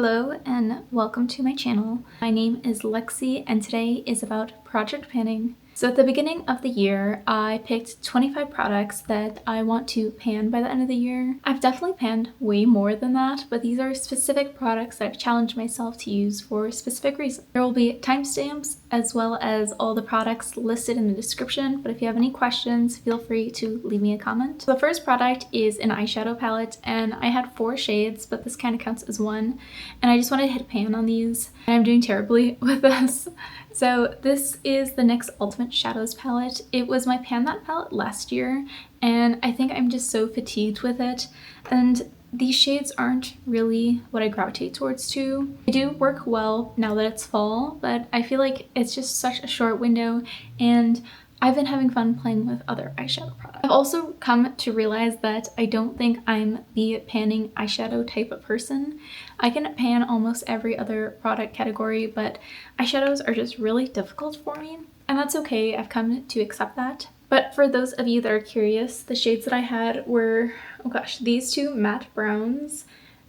Hello and welcome to my channel. My name is Lexi and today is about project panning. So at the beginning of the year, I picked 25 products that I want to pan by the end of the year. I've definitely panned way more than that, but these are specific products that I've challenged myself to use for specific reasons. There will be timestamps as well as all the products listed in the description, but if you have any questions, feel free to leave me a comment. So the first product is an eyeshadow palette, and I had 4 shades, but this kind of counts as one, and I just wanted to hit pan on these, and I'm doing terribly with this. So this is the NYX Ultimate Shadows palette. It was my pan that palette last year, and I think I'm just so fatigued with it, and these shades aren't really what I gravitate towards too. They do work well now that it's fall, but I feel like it's just such a short window, and I've been having fun playing with other eyeshadow products. I've also come to realize that I don't think I'm the panning eyeshadow type of person. I can pan almost every other product category, but eyeshadows are just really difficult for me, and that's okay. I've come to accept that. But for those of you that are curious, the shades that I had were, oh gosh, these two matte browns,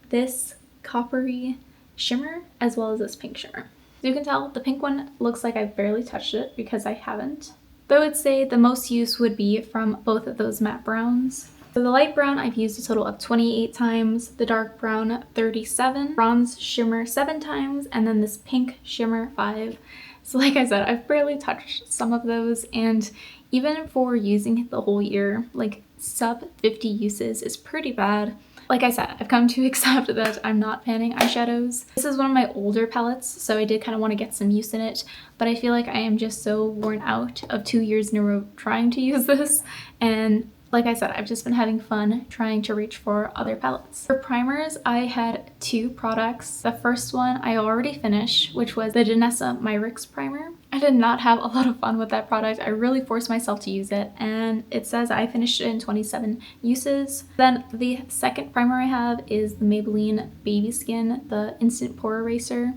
this coppery shimmer, as well as this pink shimmer. So you can tell the pink one looks like I've barely touched it because I haven't. Though I would say the most use would be from both of those matte browns. So the light brown I've used a total of 28 times, the dark brown 37, bronze shimmer 7 times, and then this pink shimmer 5. So like I said, I've barely touched some of those, and even for using it the whole year, like sub 50 uses is pretty bad. Like I said, I've come to accept that I'm not panning eyeshadows. This is one of my older palettes, so I did kind of want to get some use in it, but I feel like I am just so worn out of 2 years in a row trying to use this, and like I said, I've just been having fun trying to reach for other palettes. For primers, I had 2 products. The first one I already finished, which was the Danessa Myricks primer. I did not have a lot of fun with that product. I really forced myself to use it, and it says I finished it in 27 uses. Then the second primer I have is the Maybelline Baby Skin, the Instant Pore Eraser.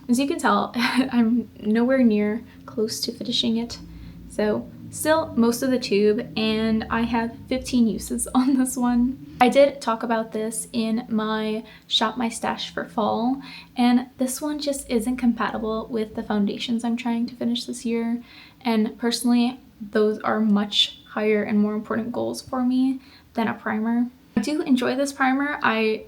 As you can tell, I'm nowhere near close to finishing it. So still most of the tube, and I have 15 uses on this one. I did talk about this in my Shop My Stash for fall, and this one just isn't compatible with the foundations I'm trying to finish this year, and personally those are much higher and more important goals for me than a primer. I do enjoy this primer.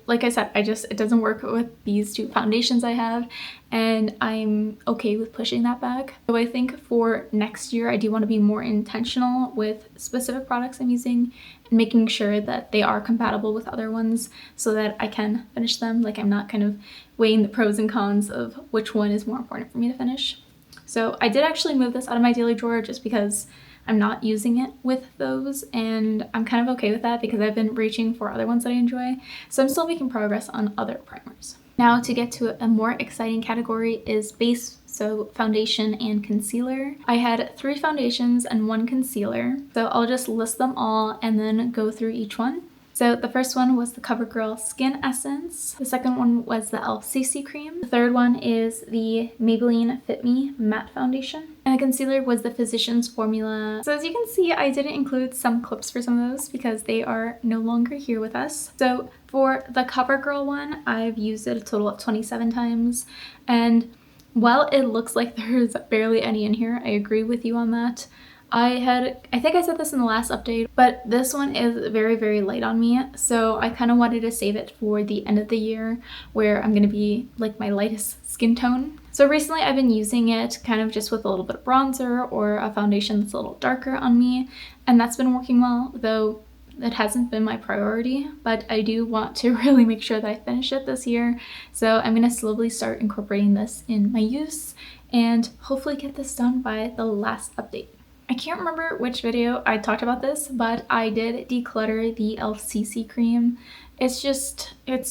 Like I said, it doesn't work with these 2 foundations I have, and I'm okay with pushing that back. So I think for next year, I do want to be more intentional with specific products I'm using and making sure that they are compatible with other ones so that I can finish them. Like, I'm not kind of weighing the pros and cons of which one is more important for me to finish. So I did actually move this out of my daily drawer just because I'm not using it with those, and I'm kind of okay with that because I've been reaching for other ones that I enjoy. So I'm still making progress on other primers. Now to get to a more exciting category is base, so foundation and concealer. I had 3 foundations and 1 concealer, so I'll just list them all and then go through each one. So the first one was the CoverGirl Skin Essence. The second one was the e.l.f. CC Cream. The third one is the Maybelline Fit Me Matte Foundation. And the concealer was the Physicians Formula. So as you can see, I didn't include some clips for some of those because they are no longer here with us. So for the CoverGirl one, I've used it a total of 27 times. And while it looks like there's barely any in here, I agree with you on that. I think I said this in the last update, but this one is very, very light on me, so I kind of wanted to save it for the end of the year where I'm going to be like my lightest skin tone. So recently I've been using it kind of just with a little bit of bronzer or a foundation that's a little darker on me, and that's been working well, though it hasn't been my priority, but I do want to really make sure that I finish it this year. So I'm going to slowly start incorporating this in my use and hopefully get this done by the last update. I can't remember which video I talked about this, but I did declutter the e.l.f. CC cream. It's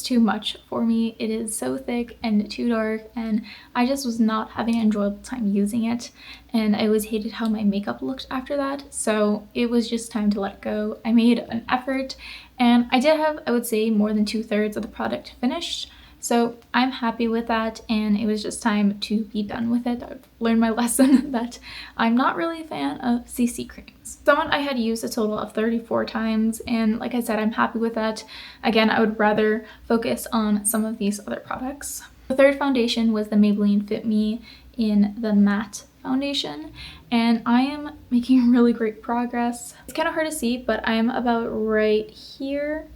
too much for me. It is so thick and too dark, and I just was not having an enjoyable time using it, and I always hated how my makeup looked after that, so it was just time to let it go. I made an effort, and I did have, I would say, more than 2/3 of the product finished. So I'm happy with that, and it was just time to be done with it. I've learned my lesson that I'm not really a fan of CC creams. Someone I had used a total of 34 times, and like I said, I'm happy with that. Again, I would rather focus on some of these other products. The third foundation was the Maybelline Fit Me in the matte foundation, and I am making really great progress. It's kind of hard to see, but I am about right here,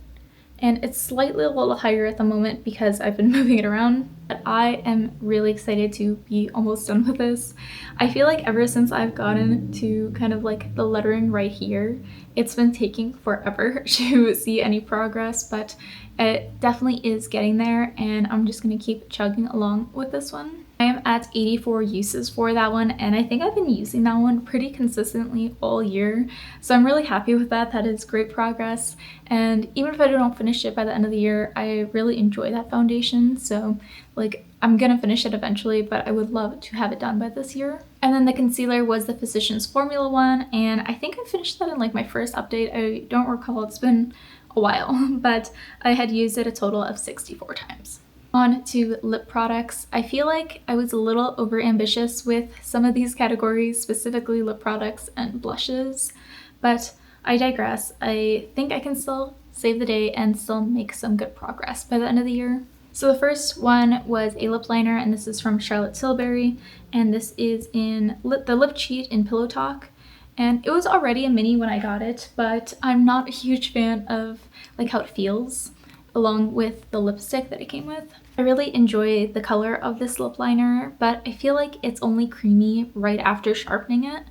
and it's slightly a little higher at the moment because I've been moving it around, but I am really excited to be almost done with this. I feel like ever since I've gotten to kind of like the lettering right here, it's been taking forever to see any progress, but it definitely is getting there, and I'm just gonna keep chugging along with this one. I am at 84 uses for that one, and I think I've been using that one pretty consistently all year, so I'm really happy with that. That is great progress, and even if I don't finish it by the end of the year, I really enjoy that foundation, so like I'm gonna finish it eventually, but I would love to have it done by this year. And then the concealer was the Physicians Formula one, and I think I finished that in like my first update. I don't recall, it's been a while, but I had used it a total of 64 times. On to lip products. I feel like I was a little over ambitious with some of these categories, specifically lip products and blushes, but I digress. I think I can still save the day and still make some good progress by the end of the year. So the first one was a lip liner, and this is from Charlotte Tilbury, and this is in the Lip Cheat in Pillow Talk. And it was already a mini when I got it, but I'm not a huge fan of like how it feels along with the lipstick that it came with. I really enjoy the color of this lip liner, but I feel like it's only creamy right after sharpening it,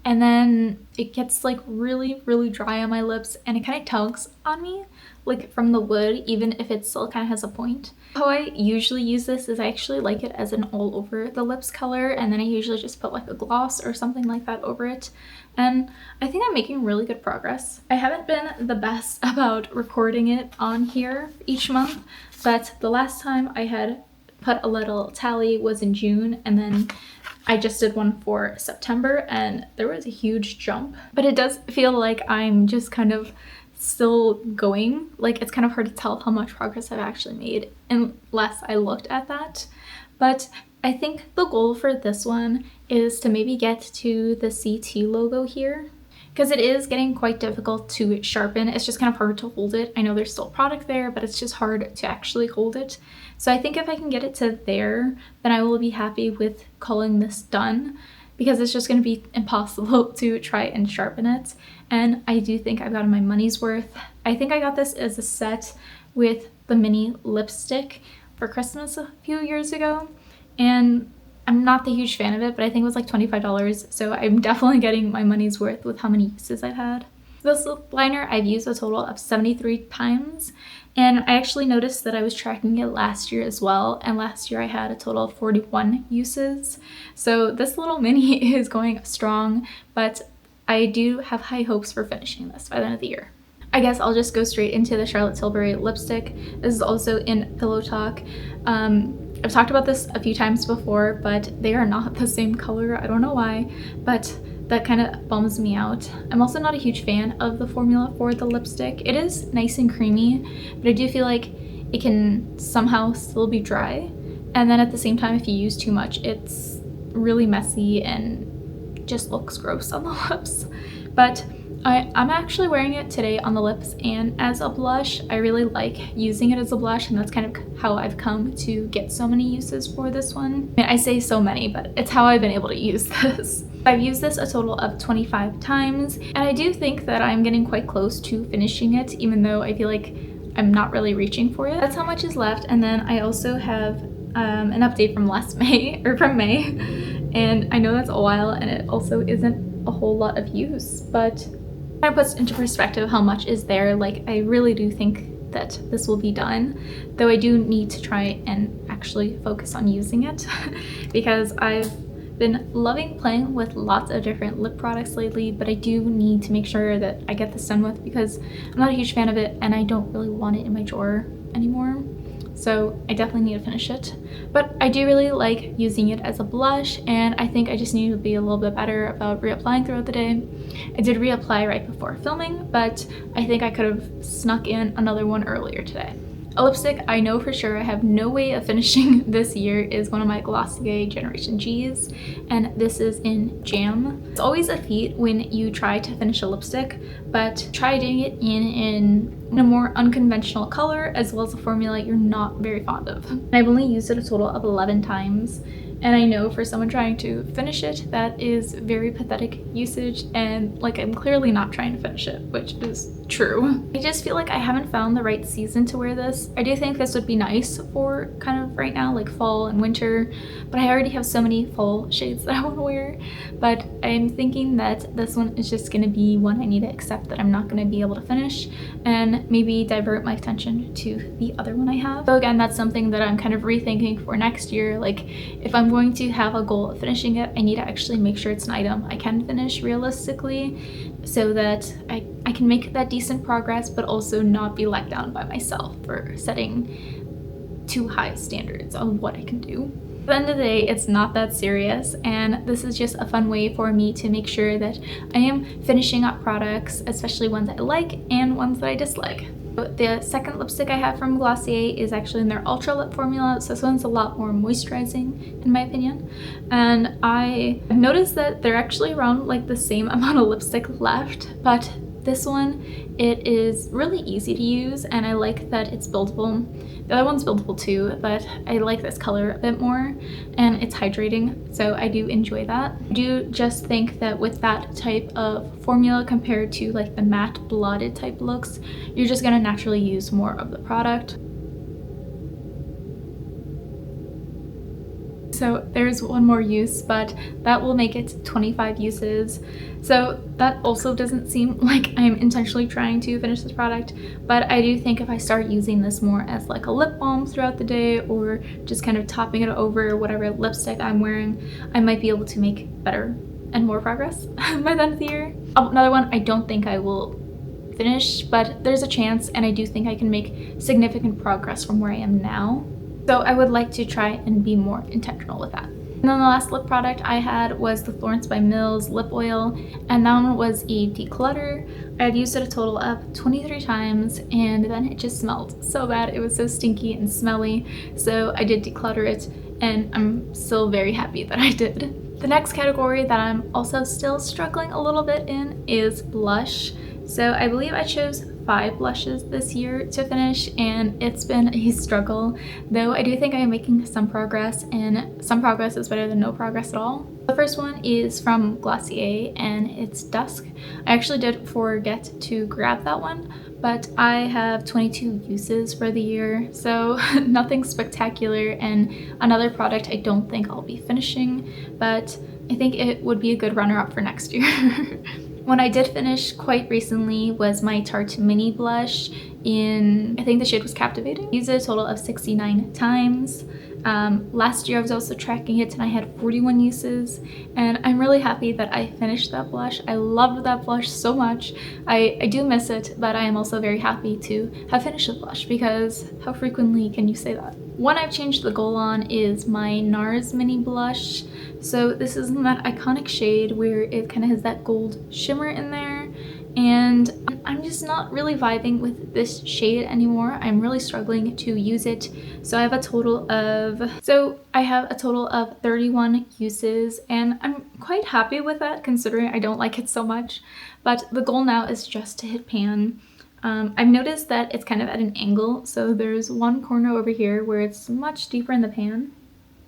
and then it gets like really dry on my lips, and it kind of tugs on me like from the wood, even if it still kind of has a point. How I usually use this is I actually like it as an all over the lips color, and then I usually just put like a gloss or something like that over it, and I think I'm making really good progress. I haven't been the best about recording it on here each month, but the last time I had put a little tally was in June, and then I just did one for September, and there was a huge jump. But it does feel like I'm just kind of still going. Like it's kind of hard to tell how much progress I've actually made unless I looked at that. But I think the goal for this one is to maybe get to the CT logo here, because it is getting quite difficult to sharpen. It's just kind of hard to hold it. I know there's still product there, but it's just hard to actually hold it. So I think if I can get it to there, then I will be happy with calling this done, because it's just going to be impossible to try and sharpen it. And I do think I've gotten my money's worth. I think I got this as a set with the mini lipstick for Christmas a few years ago, and I'm not the huge fan of it, but I think it was like $25, so I'm definitely getting my money's worth with how many uses I've had. This lip liner I've used a total of 73 times, and I actually noticed that I was tracking it last year as well, and last year I had a total of 41 uses. So this little mini is going strong, but I do have high hopes for finishing this by the end of the year. I guess I'll just go straight into the Charlotte Tilbury lipstick. This is also in Pillow Talk. I've talked about this a few times before, but they are not the same color. I don't know why, but that kind of bums me out. I'm also not a huge fan of the formula for the lipstick. It is nice and creamy, but I do feel like it can somehow still be dry. And then at the same time, if you use too much, it's really messy and just looks gross on the lips. But I'm actually wearing it today on the lips and as a blush. I really like using it as a blush, and that's kind of how I've come to get so many uses for this one. I mean, I say so many, but it's how I've been able to use this. I've used this a total of 25 times, and I do think that I'm getting quite close to finishing it, even though I feel like I'm not really reaching for it. That's how much is left. And then I also have an update from May, and I know that's a while, and it also isn't a whole lot of use, but kind of puts into perspective how much is there. Like, I really do think that this will be done, though I do need to try and actually focus on using it because I've been loving playing with lots of different lip products lately, but I do need to make sure that I get this done with because I'm not a huge fan of it and I don't really want it in my drawer anymore. So I definitely need to finish it. But I do really like using it as a blush, and I think I just need to be a little bit better about reapplying throughout the day. I did reapply right before filming, but I think I could have snuck in another one earlier today. A lipstick I know for sure I have no way of finishing this year is one of my Glossier Generation Gs, and this is in Jam. It's always a feat when you try to finish a lipstick, but try doing it in in a more unconventional color, as well as a formula you're not very fond of. I've only used it a total of 11 times, and I know for someone trying to finish it, that is very pathetic usage, and like I'm clearly not trying to finish it, which is true. I just feel like I haven't found the right season to wear this. I do think this would be nice for kind of right now, like fall and winter, but I already have so many fall shades that I want to wear. But I'm thinking that this one is just going to be one I need to accept that I'm not going to be able to finish, and maybe divert my attention to the other one I have. So again, that's something that I'm kind of rethinking for next year. Like if I'm going to have a goal of finishing it, I need to actually make sure it's an item I can finish realistically, so that I can make that decent progress, but also not be let down by myself for setting too high standards on what I can do. At the end of the day, it's not that serious, and this is just a fun way for me to make sure that I am finishing up products, especially ones I like and ones that I dislike. The second lipstick I have from Glossier is actually in their Ultra Lip formula, so this one's a lot more moisturizing in my opinion. And I noticed that they're actually around like the same amount of lipstick left, but this one, it is really easy to use, and I like that it's buildable. The other one's buildable too, but I like this color a bit more, and it's hydrating, so I do enjoy that. I do just think that with that type of formula compared to like the matte blotted type looks, you're just gonna naturally use more of the product. So there's one more use, but that will make it 25 uses. So that also doesn't seem like I'm intentionally trying to finish this product, but I do think if I start using this more as like a lip balm throughout the day, or just kind of topping it over whatever lipstick I'm wearing, I might be able to make better and more progress by the end of the year. Another one I don't think I will finish, but there's a chance, and I do think I can make significant progress from where I am now. So I would like to try and be more intentional with that. And then the last lip product I had was the Florence by Mills lip oil, and that one was a declutter. I had used it a total of 23 times, and then it just smelled so bad. It was so stinky and smelly, so I did declutter it, and I'm still very happy that I did. The next category that I'm also still struggling a little bit in is blush. So I believe I chose 5 blushes this year to finish, and it's been a struggle, though I do think I am making some progress, and some progress is better than no progress at all. The first one is from Glossier, and it's Dusk. I actually did forget to grab that one, but I have 22 uses for the year, so nothing spectacular, and another product I don't think I'll be finishing, but I think it would be a good runner-up for next year. One I did finish quite recently was my Tarte Mini Blush in, I think the shade was Captivating. I used it a total of 69 times. Last year I was also tracking it, and I had 41 uses, and I'm really happy that I finished that blush. I loved that blush so much. I do miss it, but I am also very happy to have finished the blush, because how frequently can you say that? One I've changed the goal on is my NARS Mini Blush. So this is in that iconic shade where it kind of has that gold shimmer in there, and I'm just not really vibing with this shade anymore. I'm really struggling to use it. So I have a total of 31 uses, and I'm quite happy with that considering I don't like it so much. But the goal now is just to hit pan. I've noticed that it's kind of at an angle, so there's one corner over here where it's much deeper in the pan.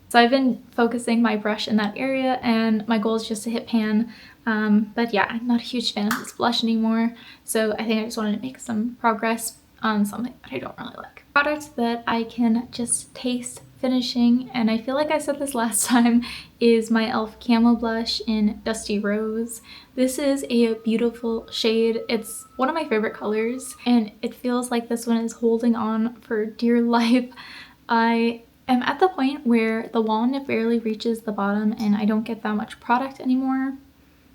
So I've been focusing my brush in that area, and my goal is just to hit pan. But yeah, I'm not a huge fan of this blush anymore, so I think I just wanted to make some progress on something that I don't really like. Product that I can just taste finishing, and I feel like I said this last time, is my e.l.f. Camo Blush in Dusty Rose. This is a beautiful shade. It's one of my favorite colors, and it feels like this one is holding on for dear life. I am at the point where the wand barely reaches the bottom, and I don't get that much product anymore.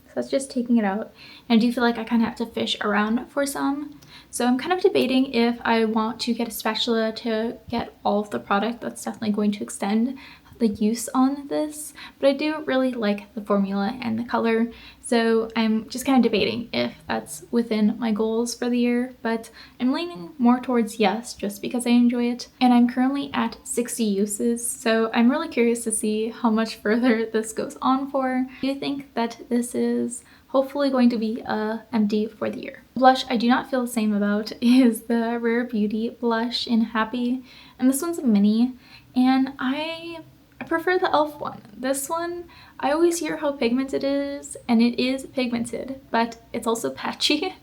So that's just taking it out. And I do feel like I kind of have to fish around for some. So I'm kind of debating if I want to get a spatula to get all of the product. That's definitely going to extend the use on this, but I do really like the formula and the color, so I'm just kind of debating if that's within my goals for the year, but I'm leaning more towards yes, just because I enjoy it. And I'm currently at 60 uses, so I'm really curious to see how much further this goes on for. Do you think that this is hopefully going to be empty for the year. The blush I do not feel the same about is the Rare Beauty blush in Happy, and this one's a mini, and I prefer the e.l.f. one. This one, I always hear how pigmented it is, and it is pigmented, but it's also patchy,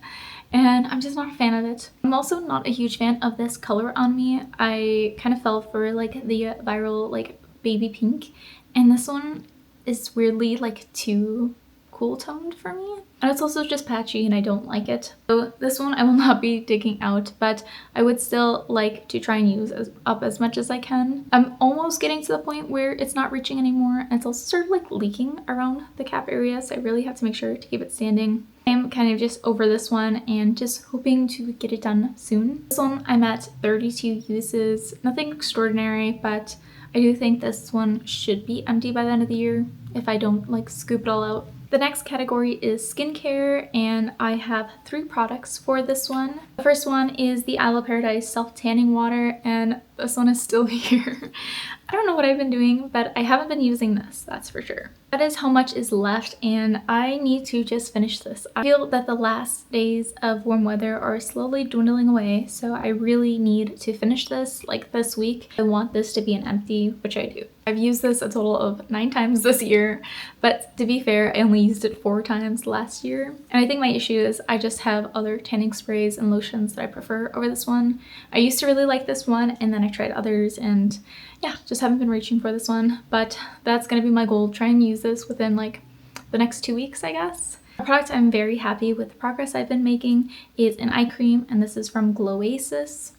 and I'm just not a fan of it. I'm also not a huge fan of this color on me. I kind of fell for like the viral like baby pink, and this one is weirdly like too cool toned for me, and it's also just patchy and I don't like it. So this one I will not be digging out, but I would still like to try and use up as much as I can. I'm almost getting to the point where it's not reaching anymore, and it's also sort of like leaking around the cap area, so I really have to make sure to keep it standing. I'm kind of just over this one and just hoping to get it done soon. This one I'm at 32 uses, nothing extraordinary, but I do think this one should be empty by the end of the year if I don't like scoop it all out. The next category is skincare, and I have 3 products for this one. The first one is the Aloe Paradise Self Tanning Water, and this one is still here. I don't know what I've been doing, but I haven't been using this, that's for sure. That is how much is left, and I need to just finish this. I feel that the last days of warm weather are slowly dwindling away, so I really need to finish this like this week. I want this to be an empty, which I do. I've used this a total of 9 times this year, but to be fair, I only used it 4 times last year. And I think my issue is I just have other tanning sprays and lotions that I prefer over this one. I used to really like this one, and then I tried others, and yeah, just haven't been reaching for this one. But that's gonna be my goal, try and use this within like the next 2 weeks, I guess. A product I'm very happy with the progress I've been making is an eye cream, and this is from Oasis.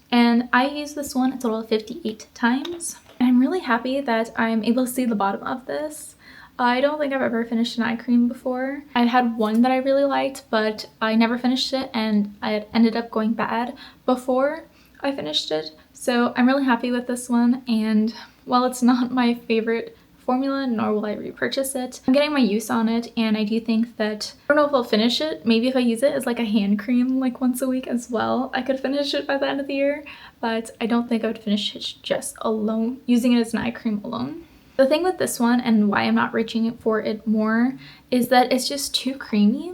And I used this one a total of 58 times. And I'm really happy that I'm able to see the bottom of this. I don't think I've ever finished an eye cream before. I had one that I really liked, but I never finished it, and it ended up going bad before I finished it. So I'm really happy with this one, and while it's not my favorite formula, nor will I repurchase it, I'm getting my use on it, and I do think that, I don't know if I'll finish it. Maybe if I use it as like a hand cream like once a week as well, I could finish it by the end of the year, but I don't think I would finish it just alone, using it as an eye cream alone. The thing with this one, and why I'm not reaching for it more, is that it's just too creamy.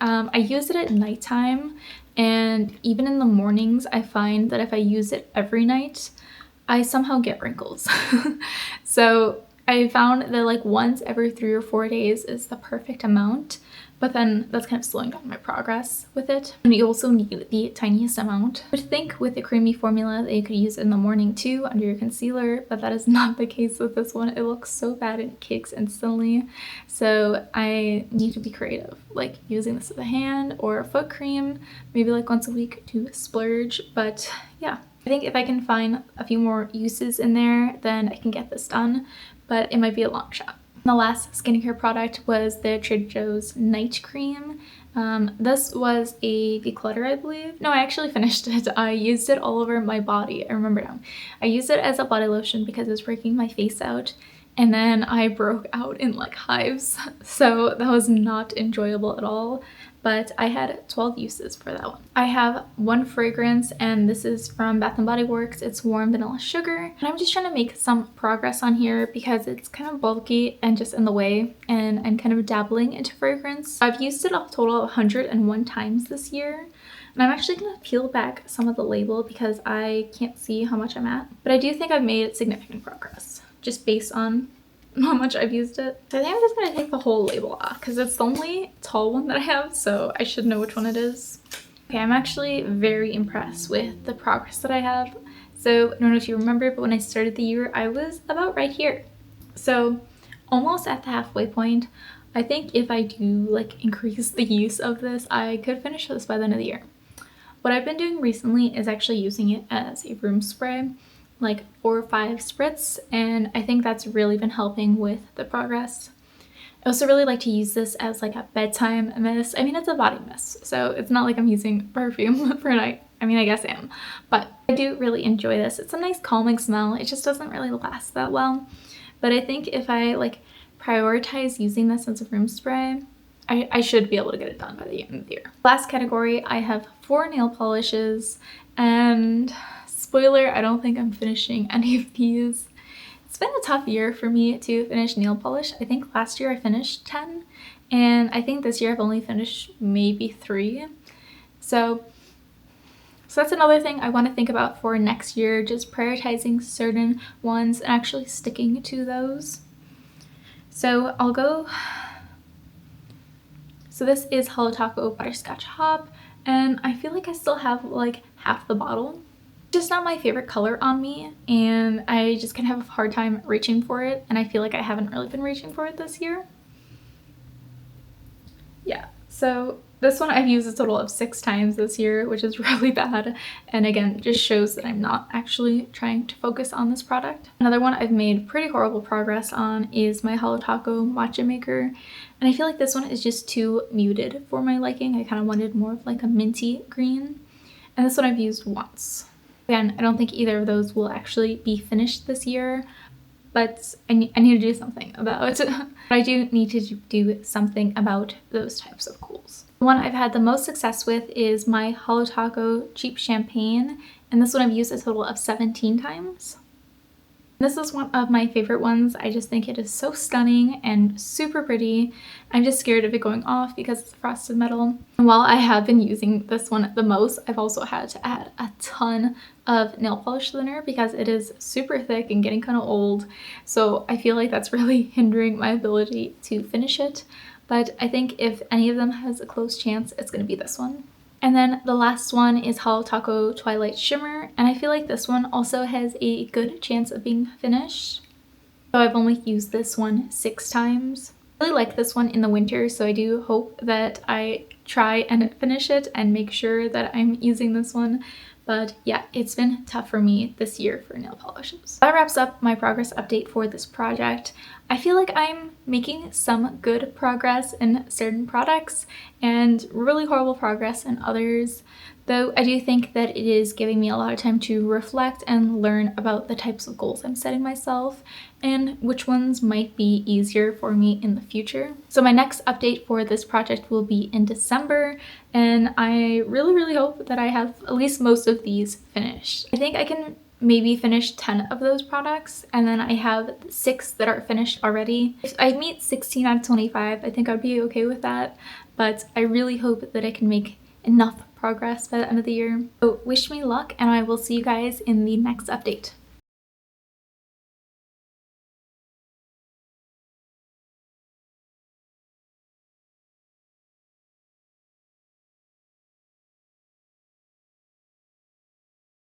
I use it at nighttime, and even in the mornings I find that if I use it every night, I somehow get wrinkles. So I found that like once every 3 or 4 days is the perfect amount, but then that's kind of slowing down my progress with it. And you also need the tiniest amount. I would think with a creamy formula that you could use it in the morning too under your concealer, but that is not the case with this one. It looks so bad and it cakes instantly. So I need to be creative, like using this as a hand or a foot cream, maybe like once a week to splurge. But yeah, I think if I can find a few more uses in there, then I can get this done, but it might be a long shot. The last skincare product was the Trader Joe's Night Cream. This was a declutter, I believe. No, I actually finished it. I used it all over my body. I remember now. I used it as a body lotion because it was breaking my face out, and then I broke out in like hives. So that was not enjoyable at all. But I had 12 uses for that one. I have 1 fragrance, and this is from Bath & Body Works. It's Warm Vanilla Sugar. And I'm just trying to make some progress on here because it's kind of bulky and just in the way, and I'm kind of dabbling into fragrance. I've used it a total of 101 times this year. And I'm actually going to peel back some of the label because I can't see how much I'm at. But I do think I've made significant progress just based on how much I've used it. So I think I'm just gonna take the whole label off because it's the only tall one that I have, so I should know which one it is. Okay, I'm actually very impressed with the progress that I have. So I don't know if you remember, but when I started the year, I was about right here. So almost at the halfway point. I think if I do like increase the use of this, I could finish this by the end of the year. What I've been doing recently is actually using it as a room spray, like 4 or 5 spritz, and I think that's really been helping with the progress. I also really like to use this as like a bedtime mist. I mean, it's a body mist, so it's not like I'm using perfume for a night. I mean, I guess I am, but I do really enjoy this. It's a nice calming smell. It just doesn't really last that well, but I think if I like prioritize using this as a room spray, I should be able to get it done by the end of the year. Last category, I have 4 nail polishes, and spoiler, I don't think I'm finishing any of these. It's been a tough year for me to finish nail polish. I think last year I finished 10, and I think this year I've only finished maybe 3. So that's another thing I want to think about for next year, just prioritizing certain ones and actually sticking to those. So so this is Hello Taco Butterscotch Hop, and I feel like I still have like half the bottle. Just not my favorite color on me, and I just kind of have a hard time reaching for it, and I feel like I haven't really been reaching for it this year. Yeah, so this one I've used a total of 6 times this year, which is really bad, and again, just shows that I'm not actually trying to focus on this product. Another one I've made pretty horrible progress on is my Hello Taco matcha maker, and I feel like this one is just too muted for my liking. I kind of wanted more of like a minty green, and this one I've used once. Again, I don't think either of those will actually be finished this year, but I need to do something about it. I do need to do something about those types of cools. The one I've had the most success with is my Hello Taco Cheap Champagne, and this one I've used a total of 17 times. This is one of my favorite ones. I just think it is so stunning and super pretty. I'm just scared of it going off because it's frosted metal. And while I have been using this one the most, I've also had to add a ton of nail polish thinner because it is super thick and getting kind of old. So I feel like that's really hindering my ability to finish it. But I think if any of them has a close chance, it's going to be this one. And then the last one is Hello Taco Twilight Shimmer, and I feel like this one also has a good chance of being finished. So I've only used this one 6 times. I really like this one in the winter, so I do hope that I try and finish it and make sure that I'm using this one. But yeah, it's been tough for me this year for nail polishes. That wraps up my progress update for this project. I feel like I'm making some good progress in certain products and really horrible progress in others, though I do think that it is giving me a lot of time to reflect and learn about the types of goals I'm setting myself and which ones might be easier for me in the future. So my next update for this project will be in December, and I really hope that I have at least most of these finished. I think I can maybe finish 10 of those products, and then I have 6 that are finished already. If I meet 16 out of 25, I think I'd be okay with that, but I really hope that I can make enough progress by the end of the year. So wish me luck, and I will see you guys in the next update.